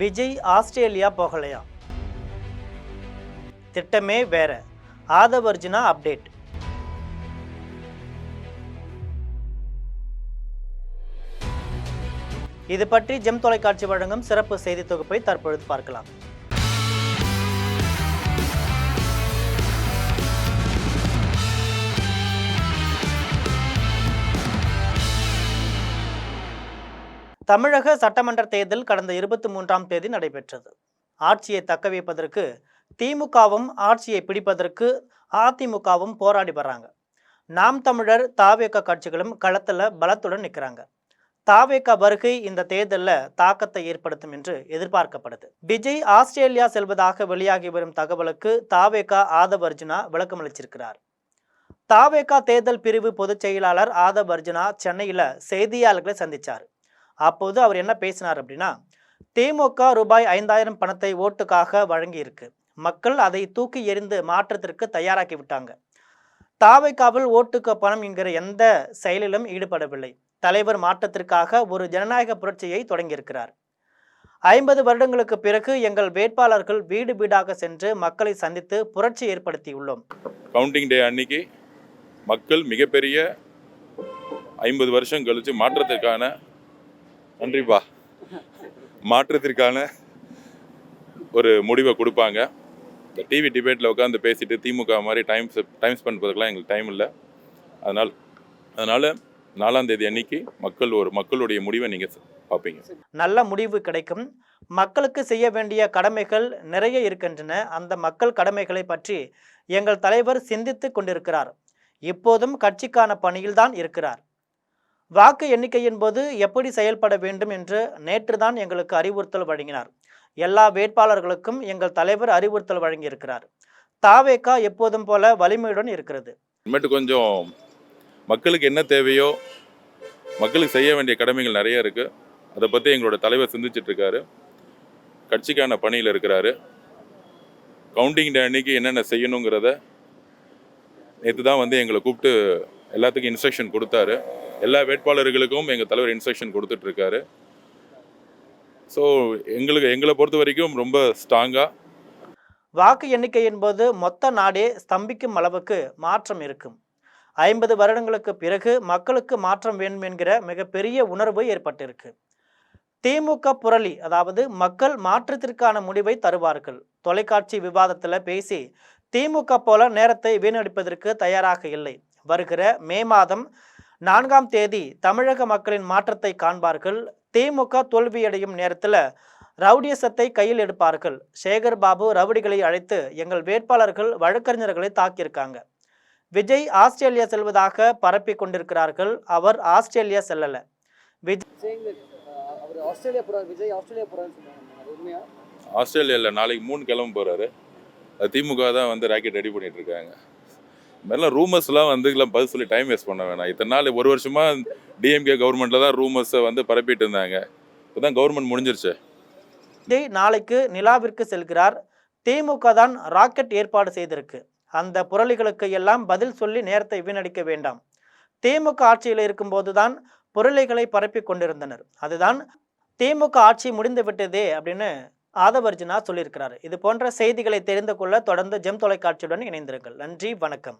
Vijay Australia போகலையா? திட்டமே வேற. ஆதவர்ஜுனா அப்டேட். இது பற்றி ஜெம் தொலைக்காட்சி வழங்கும் சிறப்பு செய்தி தொகுப்பை தற்பொழுது பார்க்கலாம். தமிழக சட்டமன்ற தேர்தல் கடந்த 23ஆம் தேதி நடைபெற்றது. ஆட்சியை தக்கவைப்பதற்கு திமுகவும் ஆட்சியை பிடிப்பதற்கு அதிமுகவும் போராடி வர்றாங்க. நாம் தமிழர் தாவேக கட்சிகளும் களத்தில் பலத்துடன் நிற்கிறாங்க. தாவேக வருகை இந்த தேர்தலில் தாக்கத்தை ஏற்படுத்தும் என்று எதிர்பார்க்கப்படுது. விஜய் ஆஸ்திரேலியா செல்வதாக வெளியாகி வரும் தகவலுக்கு தாவேக ஆதவர்ஜுனா விளக்கமளிச்சிருக்கிறார். தாவேக தேர்தல் பிரிவு பொதுச் செயலாளர் ஆதவர்ஜுனா சென்னையில் செய்தியாளர்களை சந்தித்தார். அப்போது அவர் என்ன பேசினார் அப்படின்னா, திமுக ரூபாய் 5000 பணத்தை ஓட்டுக்காக வழங்கி இருக்கு. மக்கள் அதை தூக்கி எறிந்து மாற்றத்திற்கு தயாராக்கி விட்டாங்க. தாவேகாவில் ஓட்டுக்கு பணம் என்கிற எந்த செயலிலும் ஈடுபடவில்லை. தலைவர் மாற்றத்திற்காக ஒரு ஜனநாயக புரட்சியை தொடங்கியிருக்கிறார். 50 வருடங்களுக்கு பிறகு எங்கள் வேட்பாளர்கள் வீடு வீடாக சென்று மக்களை சந்தித்து புரட்சி ஏற்படுத்தியுள்ளோம். கவுண்டிங் டே அன்னைக்கு மக்கள் மிகப்பெரிய 50 வருஷம் கழிச்சு மாற்றத்திற்கான ஒரு முடிவை கொடுப்பாங்க. இந்த டிவி டிபேட்டில் உட்காந்து பேசிட்டு திமுக மாதிரி டைம் ஸ்பெண்ட் பண்ணுறதுக்கெலாம் எங்களுக்கு டைம் இல்லை. அதனால் 4ஆம் தேதி அன்னைக்கு மக்களுடைய முடிவை நீங்கள் பார்ப்பீங்க. நல்ல முடிவு கிடைக்கும். மக்களுக்கு செய்ய வேண்டிய கடமைகள் நிறைய இருக்கின்றன. அந்த மக்கள் கடமைகளை பற்றி எங்கள் தலைவர் சிந்தித்து கொண்டிருக்கிறார். இப்போதும் கட்சிக்கான பணியில்தான் இருக்கிறார். வாக்கு எண்ணிக்கையின் போது எப்படி செயல்பட வேண்டும் என்று நேற்று தான் எங்களுக்கு அறிவுறுத்தல் வழங்கினார். எல்லா வேட்பாளர்களுக்கும் எங்கள் தலைவர் அறிவுறுத்தல் வழங்கியிருக்கிறார். தாவேகா எப்போதும் போல வலிமையுடன் இருக்கிறது. கொஞ்சம் மக்களுக்கு என்ன தேவையோ, மக்களுக்கு செய்ய வேண்டிய கடமைகள் நிறைய இருக்கு. அதை பற்றி எங்களோட தலைவர் சிந்திச்சுட்டு இருக்காரு. கட்சிக்கான பணியில் இருக்கிறாரு. கவுண்டிங் டே அன்னைக்கு என்னென்ன செய்யணுங்கிறத நேற்று தான் எங்களை கூப்பிட்டு எல்லாத்துக்கும் இன்ஸ்ட்ரக்ஷன் கொடுத்தாரு. எல்லா வேட்பாளர்களுக்கும் எங்கள் தலைவர் இன்ஸ்ட்ரக்ஷன் கொடுத்துட்ருக்காரு. ஸோ எங்களை பொறுத்த வரைக்கும் ரொம்ப ஸ்ட்ராங்காக வாக்கு எண்ணிக்கையின் போது மொத்த நாடே ஸ்தம்பிக்கும் அளவுக்கு மாற்றம் இருக்கும். 50 வருடங்களுக்கு பிறகு மக்களுக்கு மாற்றம் வேண்டும் என்கிற மிகப்பெரிய உணர்வு ஏற்பட்டிருக்கு. திமுக புரளி, அதாவது மக்கள் மாற்றத்திற்கான முடிவை தருவார்கள். தொலைக்காட்சி விவாதத்தில் பேசி திமுக போல நேரத்தை வீணடிப்பதற்கு தயாராக இல்லை. வருகிற மே மாதம் 4ஆம் தேதி தமிழக மக்களின் மாற்றத்தை காண்பார்கள். திமுக தோல்வியடையும் நேரத்தில் ரவுடியசத்தை கையில் எடுப்பார்கள். சேகர் பாபு ரவுடிகளை அழைத்து எங்கள் வேட்பாளர்கள் வழக்கறிஞர்களை தாக்கியிருக்காங்க. விஜய் ஆஸ்திரேலியா செல்வதாக பரப்பி கொண்டிருக்கிறார்கள். அவர் ஆஸ்திரேலியா செல்லல. ஆஸ்திரேலியாவில் நாளைக்கு 3 கிளம்ப போறாரு. திமுக தான் ராக்கெட் ரெடி பண்ணிட்டு இருக்காங்க. மாதிரிலாம் ரூமர்ஸ்லாம் பதில் சொல்லி டைம் வேஸ்ட் பண்ண வேணாம். இத்தனை நாள் 1 வருஷமா டிஎம்கே கவர்மெண்ட்டில் தான் ரூமர்ஸை பரப்பிட்டு இருந்தாங்க. இப்போ தான் கவர்மெண்ட் முடிஞ்சிருச்சு. விஜய் நாளைக்கு நிலாவிற்கு செல்கிறார். திமுக தான் ராக்கெட் ஏற்பாடு செய்திருக்கு. அந்த புரளிகளுக்கு எல்லாம் பதில் சொல்லி நேரத்தை வீணடிக்க வேண்டாம். திமுக ஆட்சியில் இருக்கும்போது தான் புரளிகளை பரப்பி கொண்டிருந்தனர். அதுதான் திமுக ஆட்சி முடிந்து விட்டதே அப்படின்னு ஆதவர்ஜுனா சொல்லியிருக்கிறார். இது போன்ற செய்திகளை தெரிந்து கொள்ள தொடர்ந்து ஜெம் தொலைக்காட்சியுடன் இணைந்திருங்கள். நன்றி, வணக்கம்.